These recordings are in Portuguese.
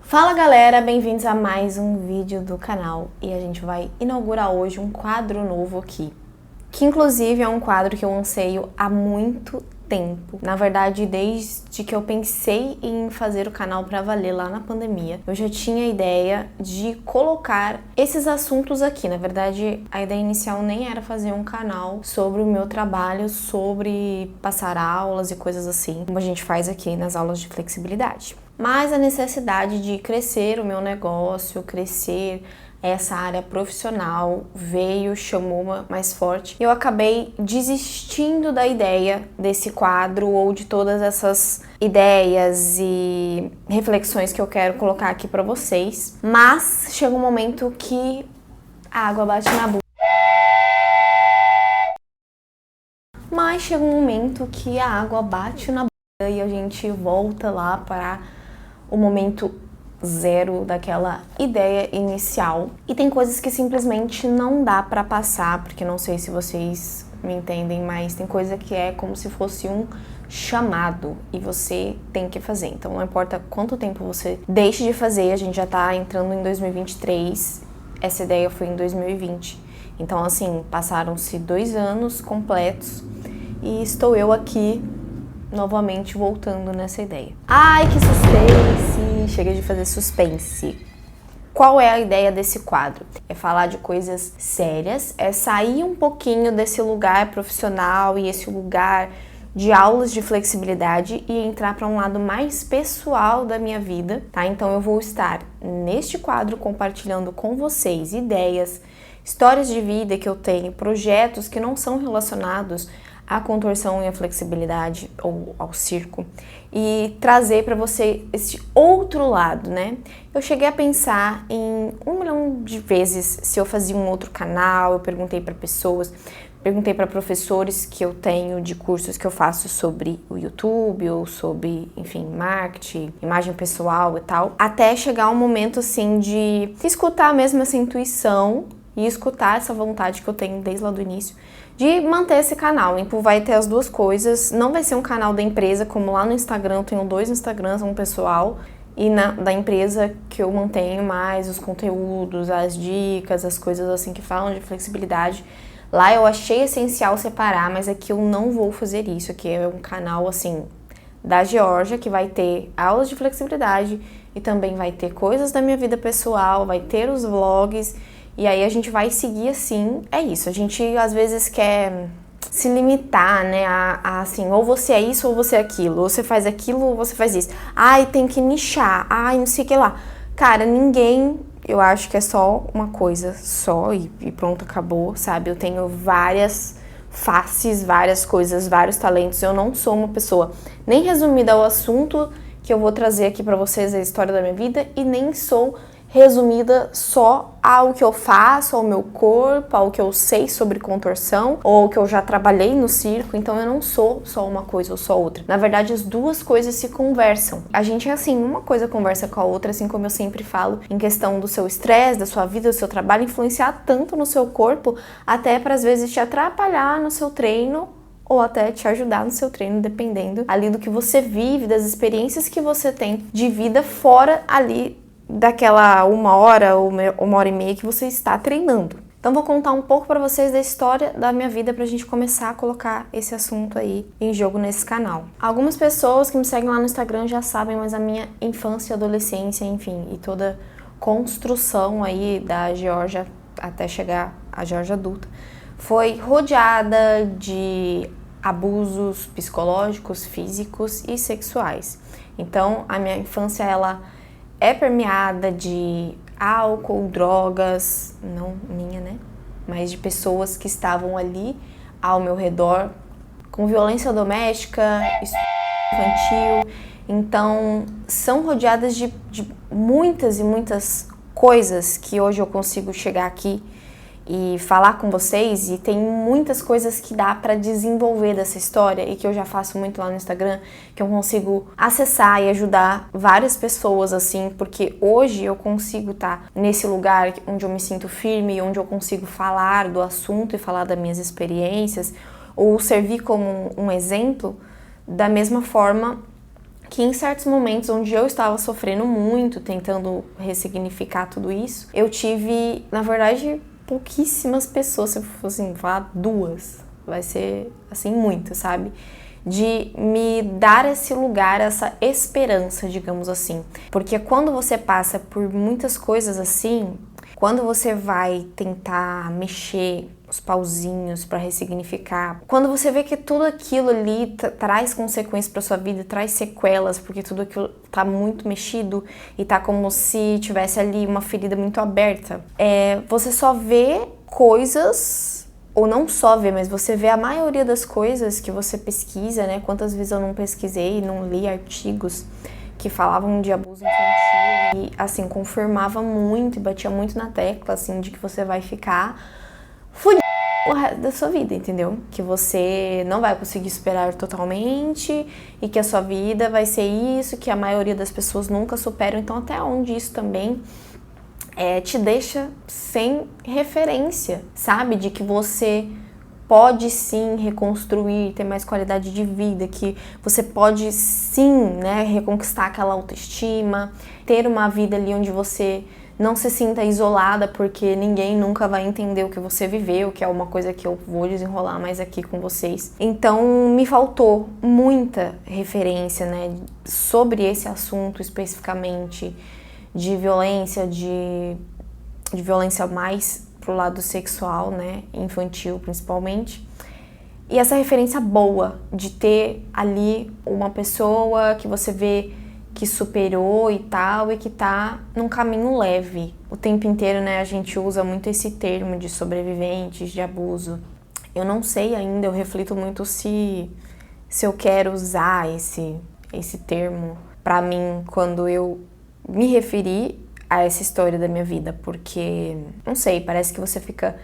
Fala galera, bem-vindos a mais um vídeo do canal e a gente vai inaugurar hoje um quadro novo aqui, que inclusive é um quadro que eu anseio há muito tempo. Na verdade, desde que eu pensei em fazer o canal pra valer lá na pandemia, eu já tinha a ideia de colocar esses assuntos aqui. Na verdade, a ideia inicial nem era fazer um canal sobre o meu trabalho, sobre passar aulas e coisas assim, como a gente faz aqui nas aulas de flexibilidade. Mas a necessidade de crescer o meu negócio, crescer essa área profissional chamou mais forte. E eu acabei desistindo da ideia desse quadro ou de todas essas ideias e reflexões que eu quero colocar aqui pra vocês. Mas chega um momento que a água bate na bunda. E a gente volta lá para o momento zero daquela ideia inicial. E tem coisas que simplesmente não dá pra passar, porque não sei se vocês me entendem, mas tem coisa que é como se fosse um chamado e você tem que fazer. Então não importa quanto tempo você deixe de fazer, a gente já tá entrando em 2023, essa ideia foi em 2020. Então assim, passaram-se 2 anos completos e estou eu aqui novamente voltando nessa ideia. Ai, que suspense! Chega de fazer suspense. Qual é a ideia desse quadro? É falar de coisas sérias, é sair um pouquinho desse lugar profissional e esse lugar de aulas de flexibilidade e entrar para um lado mais pessoal da minha vida, tá? Então eu vou estar neste quadro compartilhando com vocês ideias, histórias de vida que eu tenho, projetos que não são relacionados à contorção e à flexibilidade ou ao circo e trazer para você esse outro lado, né? Eu cheguei a pensar em 1 milhão de vezes se eu fazia um outro canal, eu perguntei para pessoas, perguntei para professores que eu tenho de cursos que eu faço sobre o YouTube ou sobre, enfim, marketing, imagem pessoal e tal, até chegar um momento assim de escutar mesmo essa intuição e escutar essa vontade que eu tenho desde lá do início de manter esse canal. Então vai ter as duas coisas, não vai ser um canal da empresa, como lá no Instagram, eu tenho 2 Instagrams, um pessoal e da empresa que eu mantenho mais os conteúdos, as dicas, as coisas assim que falam de flexibilidade. Lá eu achei essencial separar, mas aqui eu não vou fazer isso, aqui é um canal assim da Georgia, que vai ter aulas de flexibilidade e também vai ter coisas da minha vida pessoal, vai ter os vlogs. E aí a gente vai seguir assim, é isso, a gente às vezes quer se limitar, né, a assim, ou você é isso ou você é aquilo, ou você faz aquilo ou você faz isso. Ai, tem que nichar, ai, não sei o que lá. Cara, ninguém, eu acho que é só uma coisa só e pronto, acabou, sabe? Eu tenho várias faces, várias coisas, vários talentos, eu não sou uma pessoa nem resumida ao assunto que eu vou trazer aqui pra vocês, a história da minha vida, e nem sou resumida só ao que eu faço, ao meu corpo, ao que eu sei sobre contorção, ou que eu já trabalhei no circo, então eu não sou só uma coisa ou só outra. Na verdade, as duas coisas se conversam. A gente é assim, uma coisa conversa com a outra, assim como eu sempre falo, em questão do seu estresse, da sua vida, do seu trabalho, influenciar tanto no seu corpo, até para às vezes te atrapalhar no seu treino, ou até te ajudar no seu treino, dependendo ali do que você vive, das experiências que você tem de vida fora ali daquela 1 hora ou 1 hora e meia que você está treinando. Então vou contar um pouco para vocês da história da minha vida pra gente começar a colocar esse assunto aí em jogo nesse canal. Algumas pessoas que me seguem lá no Instagram já sabem, mas a minha infância e adolescência, enfim, e toda construção aí da Georgia até chegar à Georgia adulta, foi rodeada de abusos psicológicos, físicos e sexuais. Então a minha infância, ela é permeada de álcool, drogas, não minha, né? Mas de pessoas que estavam ali ao meu redor, com violência doméstica, infantil. Então, são rodeadas de muitas e muitas coisas que hoje eu consigo chegar aqui e falar com vocês, e tem muitas coisas que dá pra desenvolver dessa história e que eu já faço muito lá no Instagram, que eu consigo acessar e ajudar várias pessoas assim, porque hoje eu consigo estar nesse lugar onde eu me sinto firme, onde eu consigo falar do assunto e falar das minhas experiências, ou servir como um exemplo, da mesma forma que em certos momentos onde eu estava sofrendo muito, tentando ressignificar tudo isso, eu tive, na verdade, pouquíssimas pessoas, se eu fosse assim, falar 2, vai ser assim muito, sabe? De me dar esse lugar, essa esperança, digamos assim. Porque quando você passa por muitas coisas assim, quando você vai tentar mexer os pauzinhos para ressignificar, quando você vê que tudo aquilo ali traz consequências para sua vida, traz sequelas, porque tudo aquilo tá muito mexido e tá como se tivesse ali uma ferida muito aberta, você só vê coisas, ou não só vê, mas você vê a maioria das coisas que você pesquisa, né? Quantas vezes eu não pesquisei, não li artigos que falavam de abuso infantil e, assim, confirmava muito e batia muito na tecla, assim, de que você vai ficar fudido o resto da sua vida, entendeu? Que você não vai conseguir superar totalmente e que a sua vida vai ser isso, que a maioria das pessoas nunca superam. Então, até onde isso também te deixa sem referência, sabe? De que você pode sim reconstruir, ter mais qualidade de vida, que você pode sim, né, reconquistar aquela autoestima, ter uma vida ali onde você não se sinta isolada, porque ninguém nunca vai entender o que você viveu, que é uma coisa que eu vou desenrolar mais aqui com vocês. Então, me faltou muita referência, né, sobre esse assunto especificamente de violência, de violência mais pro lado sexual, né, infantil principalmente. E essa referência boa de ter ali uma pessoa que você vê que superou e tal, e que tá num caminho leve. O tempo inteiro, né, a gente usa muito esse termo de sobreviventes, de abuso. Eu não sei ainda, eu reflito muito se eu quero usar esse termo pra mim quando eu me referi a essa história da minha vida, porque, não sei, parece que você fica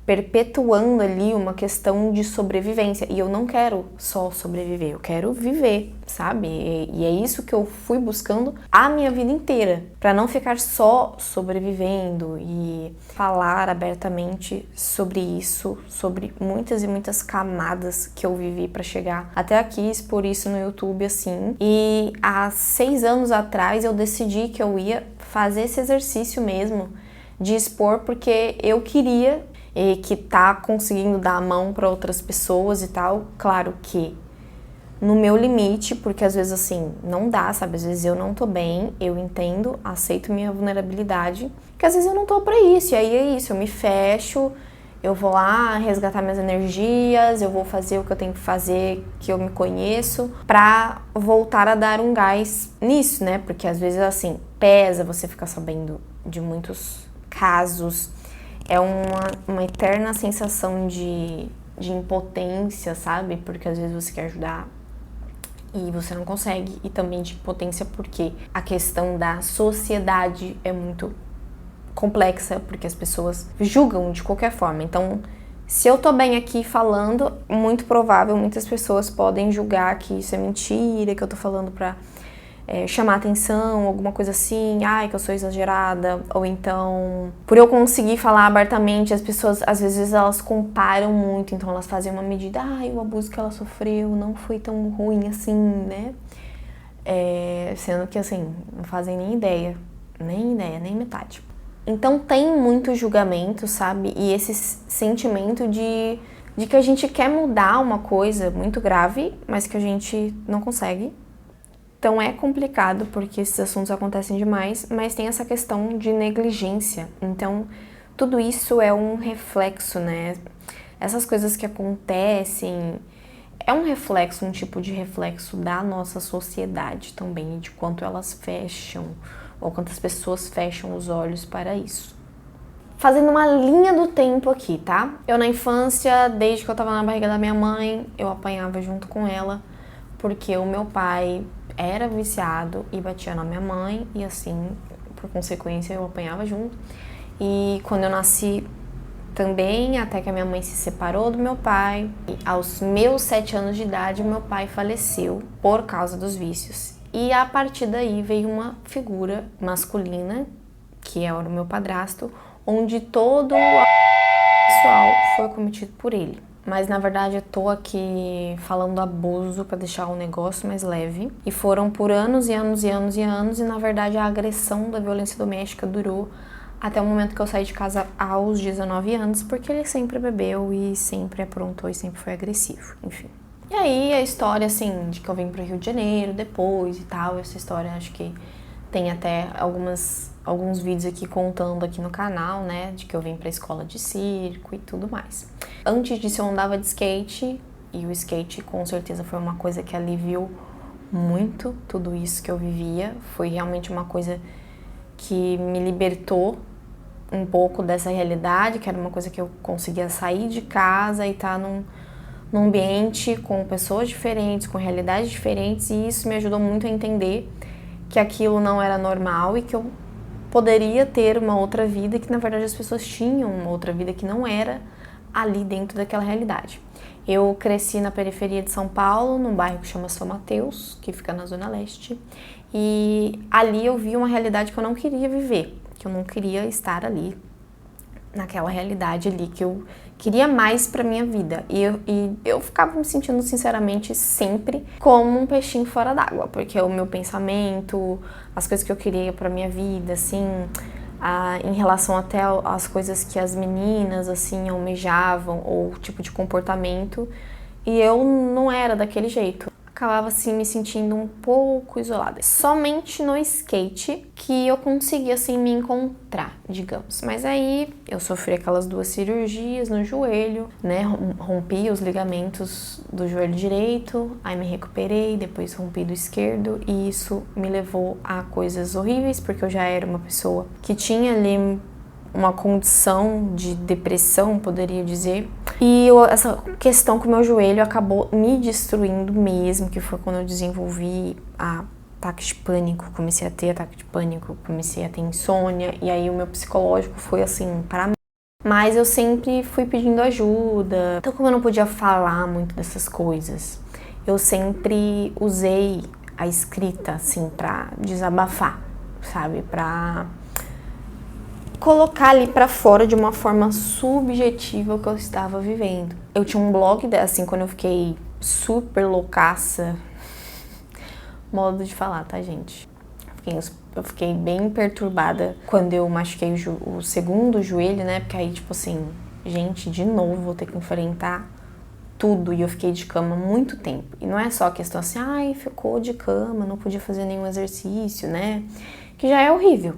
perpetuando ali uma questão de sobrevivência. E eu não quero só sobreviver, eu quero viver, sabe? E é isso que eu fui buscando a minha vida inteira, para não ficar só sobrevivendo e falar abertamente sobre isso, sobre muitas e muitas camadas que eu vivi para chegar até aqui, expor isso no YouTube assim. E há 6 anos atrás eu decidi que eu ia fazer esse exercício mesmo de expor, porque eu queria e que tá conseguindo dar a mão para outras pessoas e tal. Claro que no meu limite, porque às vezes assim, não dá, sabe? Às vezes eu não tô bem, eu entendo, aceito minha vulnerabilidade, que às vezes eu não tô pra isso, e aí é isso, eu me fecho, eu vou lá resgatar minhas energias, eu vou fazer o que eu tenho que fazer, que eu me conheço, pra voltar a dar um gás nisso, né? Porque às vezes assim, pesa você ficar sabendo de muitos casos. É uma eterna sensação de impotência, sabe? Porque às vezes você quer ajudar e você não consegue. E também de impotência porque a questão da sociedade é muito complexa, porque as pessoas julgam de qualquer forma. Então, se eu tô bem aqui falando, muito provável muitas pessoas podem julgar que isso é mentira, que eu tô falando pra chamar atenção, alguma coisa assim, ai, que eu sou exagerada, ou então, por eu conseguir falar abertamente, as pessoas, às vezes, elas comparam muito, então elas fazem uma medida, ai, o abuso que ela sofreu não foi tão ruim assim, né? Sendo que, assim, não fazem nem ideia, nem metade. Então tem muito julgamento, sabe? E esse sentimento de que a gente quer mudar uma coisa muito grave, mas que a gente não consegue. Então é complicado porque esses assuntos acontecem demais, mas tem essa questão de negligência. Então tudo isso é um reflexo, né? Essas coisas que acontecem é um reflexo, um tipo de reflexo da nossa sociedade também, de quanto elas fecham, ou quantas pessoas fecham os olhos para isso. Fazendo uma linha do tempo aqui, tá? Eu na infância, desde que eu tava na barriga da minha mãe, eu apanhava junto com ela, porque o meu pai era viciado e batia na minha mãe, e assim, por consequência, eu apanhava junto. E quando eu nasci também, até que a minha mãe se separou do meu pai, e aos meus 7 anos de idade, meu pai faleceu por causa dos vícios. E a partir daí veio uma figura masculina, que era o meu padrasto, onde todo o pessoal foi cometido por ele. mas na verdade eu tô aqui falando abuso pra deixar o negócio mais leve. E foram por anos e anos e anos e anos, e na verdade a agressão da violência doméstica durou até o momento que eu saí de casa aos 19 anos, porque ele sempre bebeu e sempre aprontou e sempre foi agressivo, enfim. E aí a história, assim, de que eu vim pro Rio de Janeiro depois e tal, essa história acho que tem até alguns vídeos aqui contando aqui no canal, né, de que eu vim pra escola de circo e tudo mais. Antes disso eu andava de skate, e o skate com certeza foi uma coisa que aliviou muito tudo isso que eu vivia. Foi realmente uma coisa que me libertou um pouco dessa realidade, que era uma coisa que eu conseguia sair de casa e estar num ambiente com pessoas diferentes, com realidades diferentes, e isso me ajudou muito a entender que aquilo não era normal e que eu poderia ter uma outra vida, que na verdade as pessoas tinham uma outra vida que não era ali dentro daquela realidade. Eu cresci na periferia de São Paulo, num bairro que chama São Mateus, que fica na Zona Leste, e ali eu vi uma realidade que eu não queria viver, que eu não queria estar ali, naquela realidade ali, que eu queria mais pra minha vida. E eu ficava me sentindo, sinceramente, sempre como um peixinho fora d'água, porque o meu pensamento, as coisas que eu queria pra minha vida, assim, em relação até às coisas que as meninas, assim, almejavam, ou tipo de comportamento, e eu não era daquele jeito. Acabava assim me sentindo um pouco isolada. Somente no skate que eu conseguia assim me encontrar, digamos. Mas aí eu sofri aquelas 2 cirurgias no joelho, né? Rompi os ligamentos do joelho direito, aí me recuperei, depois rompi do esquerdo, e isso me levou a coisas horríveis, porque eu já era uma pessoa que tinha ali uma condição de depressão, poderia dizer. E essa questão com o meu joelho acabou me destruindo mesmo, que foi quando eu desenvolvi ataque de pânico, comecei a ter ataque de pânico, comecei a ter insônia, e aí o meu psicológico foi assim, para mim. Mas eu sempre fui pedindo ajuda. Então, como eu não podia falar muito dessas coisas, eu sempre usei a escrita, assim, pra desabafar, sabe? Pra colocar ali pra fora de uma forma subjetiva o que eu estava vivendo. Eu tinha um blog, assim, quando eu fiquei super loucaça, modo de falar, tá, gente? Eu fiquei bem perturbada quando eu machuquei o segundo joelho, né? Porque aí, tipo assim, gente, de novo vou ter que enfrentar tudo. E eu fiquei de cama muito tempo. E não é só a questão assim, ai, ficou de cama, não podia fazer nenhum exercício, né? Que já é horrível.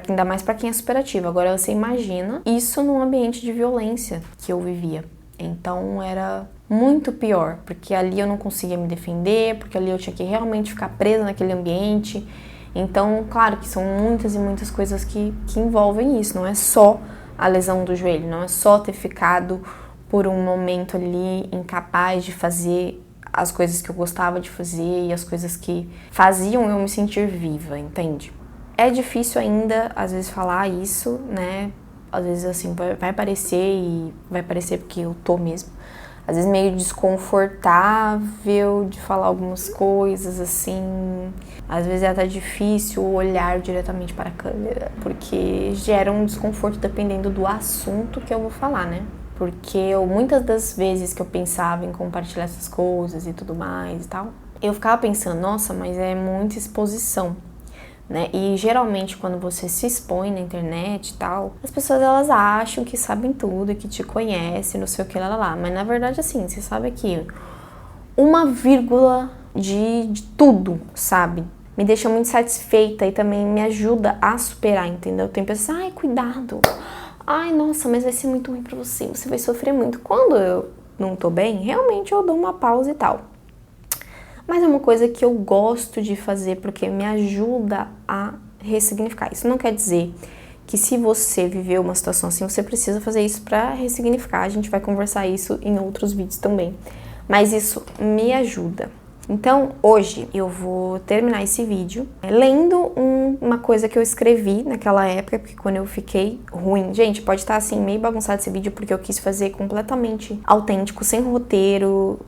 Ainda mais pra quem é superativa. Agora você imagina isso num ambiente de violência que eu vivia. Então era muito pior, porque ali eu não conseguia me defender, porque ali eu tinha que realmente ficar presa naquele ambiente. Então, claro que são muitas e muitas coisas que envolvem isso. Não é só a lesão do joelho, não é só ter ficado por um momento ali incapaz de fazer as coisas que eu gostava de fazer e as coisas que faziam eu me sentir viva, entende? É difícil ainda, às vezes, falar isso, né? Às vezes, assim, vai parecer porque eu tô mesmo. Às vezes meio desconfortável de falar algumas coisas, assim. Às vezes é até difícil olhar diretamente para a câmera, porque gera um desconforto dependendo do assunto que eu vou falar, né? Porque muitas das vezes que eu pensava em compartilhar essas coisas e tudo mais e tal, eu ficava pensando, nossa, mas é muita exposição. Né? E geralmente quando você se expõe na internet e tal, as pessoas elas acham que sabem tudo, que te conhecem, não sei o que lá. Mas na verdade assim, você sabe que uma vírgula de tudo, sabe? Me deixa muito satisfeita e também me ajuda a superar, entendeu? Tem pessoas, ai, cuidado. Ai, nossa, mas vai ser muito ruim pra você, você vai sofrer muito. Quando eu não tô bem, realmente eu dou uma pausa e tal. Mas é uma coisa que eu gosto de fazer porque me ajuda a ressignificar. Isso não quer dizer que se você viveu uma situação assim, você precisa fazer isso para ressignificar. A gente vai conversar isso em outros vídeos também. Mas isso me ajuda. Então, hoje eu vou terminar esse vídeo lendo uma coisa que eu escrevi naquela época, porque quando eu fiquei ruim... Gente, pode estar assim, meio bagunçado esse vídeo, porque eu quis fazer completamente autêntico, sem roteiro,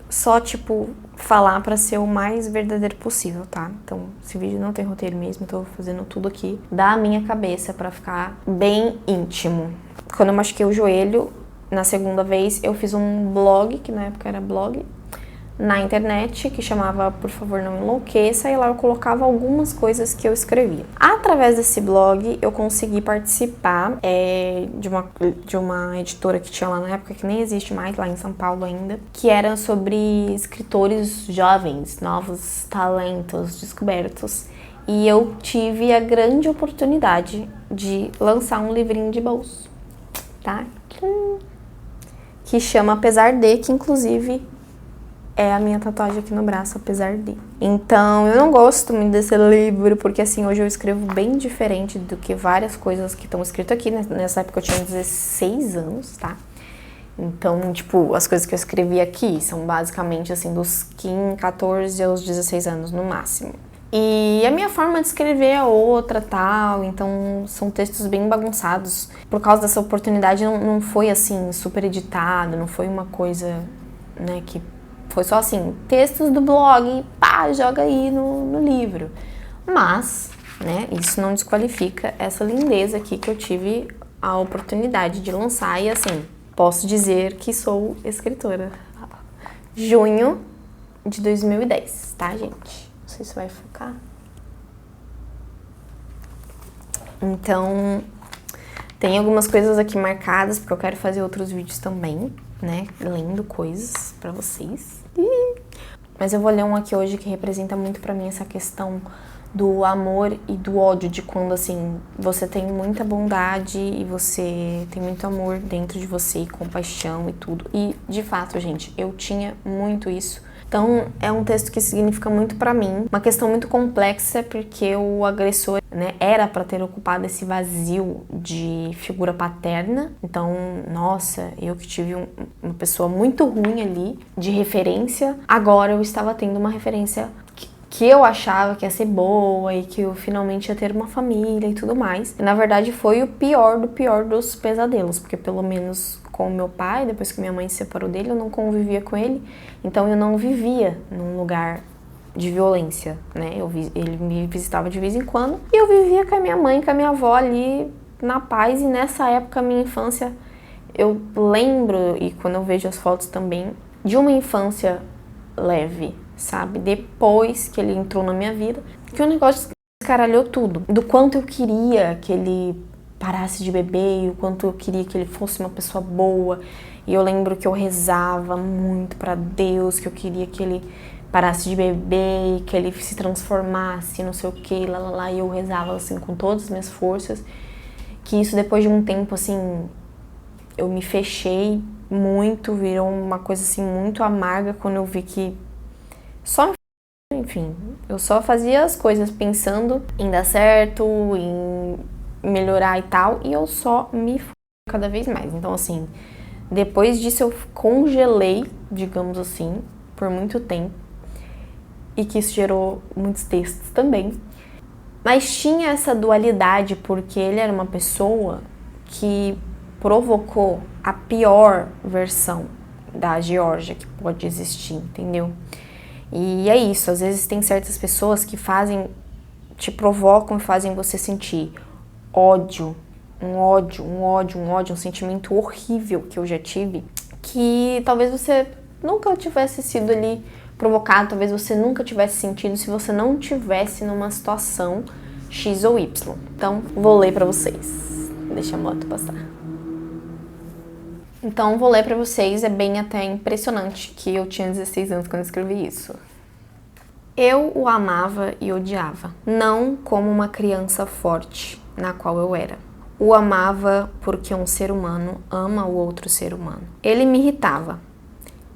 só, tipo, falar pra ser o mais verdadeiro possível, tá? Então, esse vídeo não tem roteiro mesmo, eu tô fazendo tudo aqui da minha cabeça pra ficar bem íntimo. Quando eu machuquei o joelho, na segunda vez, eu fiz um blog, que na época era blog, na internet, que chamava Por Favor Não Enlouqueça, e lá eu colocava algumas coisas que eu escrevia. Através desse blog, eu consegui participar de uma editora que tinha lá na época, que nem existe mais, lá em São Paulo ainda, que era sobre escritores jovens, novos talentos descobertos. E eu tive a grande oportunidade de lançar um livrinho de bolso, tá? Que chama Apesar de, que inclusive é a minha tatuagem aqui no braço, apesar de. Então, eu não gosto muito desse livro, porque assim, hoje eu escrevo bem diferente do que várias coisas que estão escritas aqui. Nessa época eu tinha 16 anos, tá? Então, tipo, as coisas que eu escrevi aqui são basicamente assim, dos 15, 14 aos 16 anos no máximo. E a minha forma de escrever é outra, tal, então são textos bem bagunçados. Por causa dessa oportunidade não foi assim, super editado, não foi uma coisa, né, que foi só assim, textos do blog, pá, joga aí no livro. Mas, né, isso não desqualifica essa lindeza aqui que eu tive a oportunidade de lançar. E assim, posso dizer que sou escritora. Junho de 2010, tá, gente? Não sei se vai focar. Então, tem algumas coisas aqui marcadas, porque eu quero fazer outros vídeos também, né? Lendo coisas pra vocês. Mas eu vou ler um aqui hoje que representa muito pra mim essa questão do amor e do ódio, de quando, assim, você tem muita bondade e você tem muito amor dentro de você e compaixão e tudo. E, de fato, gente, eu tinha muito isso. Então, é um texto que significa muito pra mim. Uma questão muito complexa, porque o agressor, né, era pra ter ocupado esse vazio de figura paterna. Então, nossa, eu que tive uma pessoa muito ruim ali, de referência, agora eu estava tendo uma referência que eu achava que ia ser boa e que eu finalmente ia ter uma família e tudo mais. E, na verdade, foi o pior do pior dos pesadelos, porque pelo menos com o meu pai, depois que minha mãe se separou dele, eu não convivia com ele, então eu não vivia num lugar de violência, né? Ele me visitava de vez em quando e eu vivia com a minha mãe, com a minha avó ali na paz. E nessa época, minha infância, eu lembro, e quando eu vejo as fotos também, de uma infância leve, sabe? Depois que ele entrou na minha vida, que o negócio descaralhou tudo. Do quanto eu queria que ele parasse de beber e o quanto eu queria que ele fosse uma pessoa boa. E eu lembro que eu rezava muito pra Deus, que eu queria que ele parasse de beber, que ele se transformasse, não sei o que, lá. E eu rezava, assim, com todas as minhas forças. Que isso, depois de um tempo, assim, eu me fechei muito, virou uma coisa, assim, muito amarga quando eu vi que enfim, eu só fazia as coisas pensando em dar certo, em melhorar e tal, e eu só me fui cada vez mais. Então, assim, depois disso eu congelei, digamos assim, por muito tempo, e que isso gerou muitos textos também. Mas tinha essa dualidade, porque ele era uma pessoa que provocou a pior versão da Georgia que pode existir, entendeu? E é isso, às vezes tem certas pessoas que te provocam e fazem você sentir ódio, um sentimento horrível que eu já tive, que talvez você nunca tivesse sido ali provocado, talvez você nunca tivesse sentido se você não tivesse numa situação X ou Y. Então, vou ler pra vocês. Deixa a moto passar. Então, vou ler pra vocês, é bem até impressionante que eu tinha 16 anos quando escrevi isso. Eu o amava e odiava, não como uma criança forte, na qual eu era. O amava porque um ser humano ama o outro ser humano. Ele me irritava.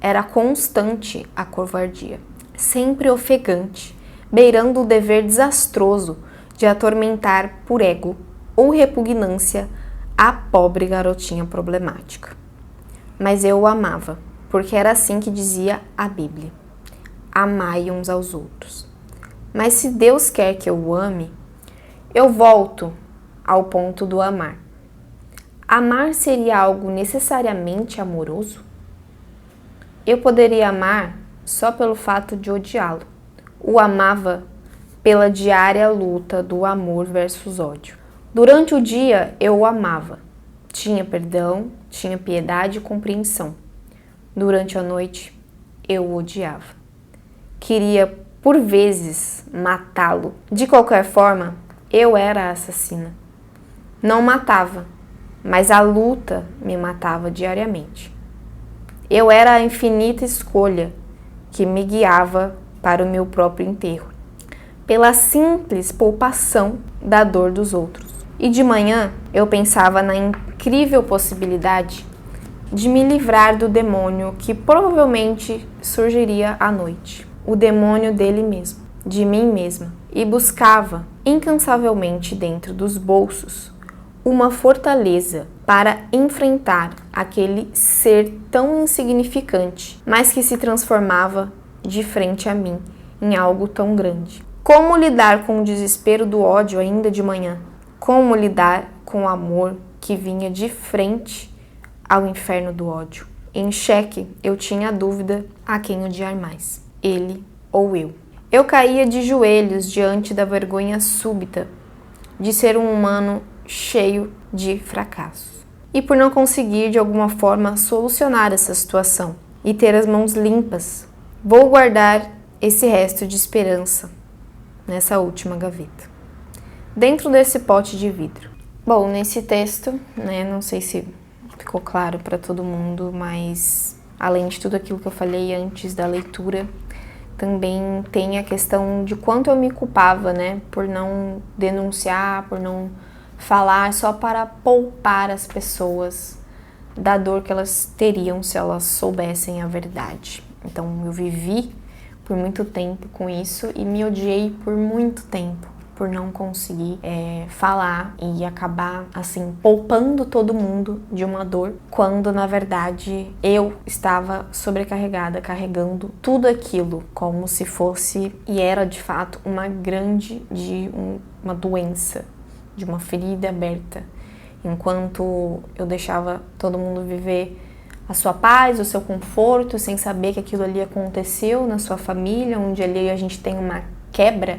Era constante a covardia, sempre ofegante, beirando o dever desastroso de atormentar por ego ou repugnância a pobre garotinha problemática. Mas eu o amava, porque era assim que dizia a Bíblia. Amai uns aos outros. Mas se Deus quer que eu o ame, eu volto ao ponto do amar. Amar seria algo necessariamente amoroso? Eu poderia amar só pelo fato de odiá-lo. O amava pela diária luta do amor versus ódio. Durante o dia eu o amava. tinha perdão, tinha piedade e compreensão. Durante a noite, eu o odiava. Queria, por vezes, matá-lo. De qualquer forma, eu era a assassina. Não matava, mas a luta me matava diariamente. Eu era a infinita escolha que me guiava para o meu próprio enterro, pela simples poupação da dor dos outros. E de manhã eu pensava na incrível possibilidade de me livrar do demônio que provavelmente surgiria à noite, o demônio dele mesmo, de mim mesma, e buscava incansavelmente dentro dos bolsos uma fortaleza para enfrentar aquele ser tão insignificante, mas que se transformava de frente a mim em algo tão grande. Como lidar com o desespero do ódio ainda de manhã? Como lidar com o amor que vinha de frente ao inferno do ódio? Em xeque, eu tinha a dúvida a quem odiar mais, ele ou eu. Eu caía de joelhos diante da vergonha súbita de ser um humano cheio de fracassos. E por não conseguir de alguma forma solucionar essa situação e ter as mãos limpas, vou guardar esse resto de esperança nessa última gaveta, dentro desse pote de vidro. Bom, nesse texto, não sei se ficou claro para todo mundo, mas além de tudo aquilo que eu falei antes da leitura, também tem a questão de quanto eu me culpava, por não denunciar, por não falar, só para poupar as pessoas da dor que elas teriam se elas soubessem a verdade. Então eu vivi por muito tempo com isso e me odiei por muito tempo por não conseguir falar e acabar assim poupando todo mundo de uma dor, quando na verdade eu estava sobrecarregada, carregando tudo aquilo como se fosse, e era de fato uma uma doença, de uma ferida aberta, enquanto eu deixava todo mundo viver a sua paz, o seu conforto, sem saber que aquilo ali aconteceu na sua família, onde ali a gente tem uma quebra,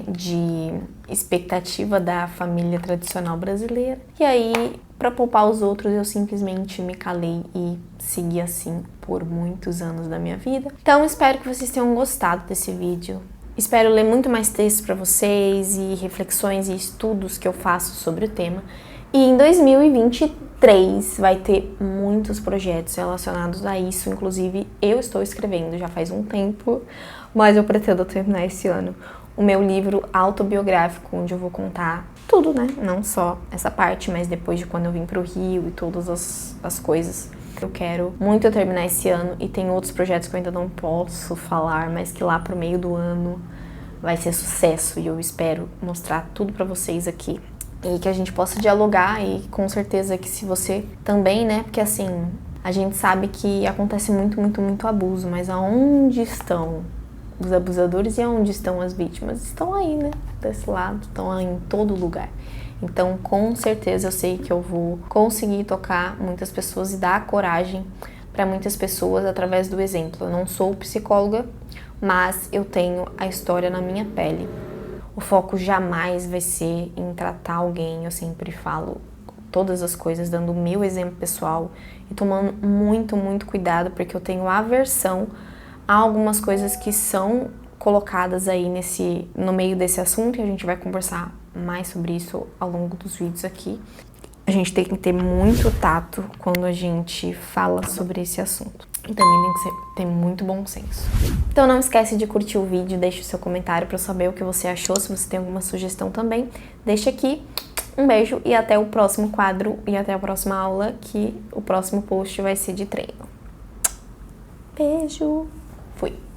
de expectativa da família tradicional brasileira. E aí, para poupar os outros, eu simplesmente me calei e segui assim por muitos anos da minha vida. Então, espero que vocês tenham gostado desse vídeo. Espero ler muito mais textos para vocês e reflexões e estudos que eu faço sobre o tema. E em 2023 vai ter muitos projetos relacionados a isso, inclusive eu estou escrevendo já faz um tempo, mas eu pretendo terminar esse ano o meu livro autobiográfico, onde eu vou contar tudo, não só essa parte, mas depois de quando eu vim pro Rio e todas as coisas. Eu quero muito terminar esse ano e tem outros projetos que eu ainda não posso falar, mas que lá pro meio do ano vai ser sucesso e eu espero mostrar tudo pra vocês aqui. E que a gente possa dialogar e com certeza que se você também, porque assim, a gente sabe que acontece muito, muito, muito abuso, mas aonde estão os abusadores e aonde estão as vítimas? Estão aí, desse lado, estão aí em todo lugar. Então, com certeza eu sei que eu vou conseguir tocar muitas pessoas e dar coragem para muitas pessoas através do exemplo. Eu não sou psicóloga, mas eu tenho a história na minha pele. O foco jamais vai ser em tratar alguém, eu sempre falo todas as coisas dando o meu exemplo pessoal e tomando muito, muito cuidado, porque eu tenho aversão a algumas coisas que são colocadas aí no meio desse assunto, e a gente vai conversar mais sobre isso ao longo dos vídeos aqui. A gente tem que ter muito tato quando a gente fala sobre esse assunto. E também tem que ter muito bom senso. Então não esquece de curtir o vídeo, deixe o seu comentário para eu saber o que você achou. Se você tem alguma sugestão também, deixa aqui. Um beijo e até o próximo quadro e até a próxima aula, que o próximo post vai ser de treino. Beijo! Fui!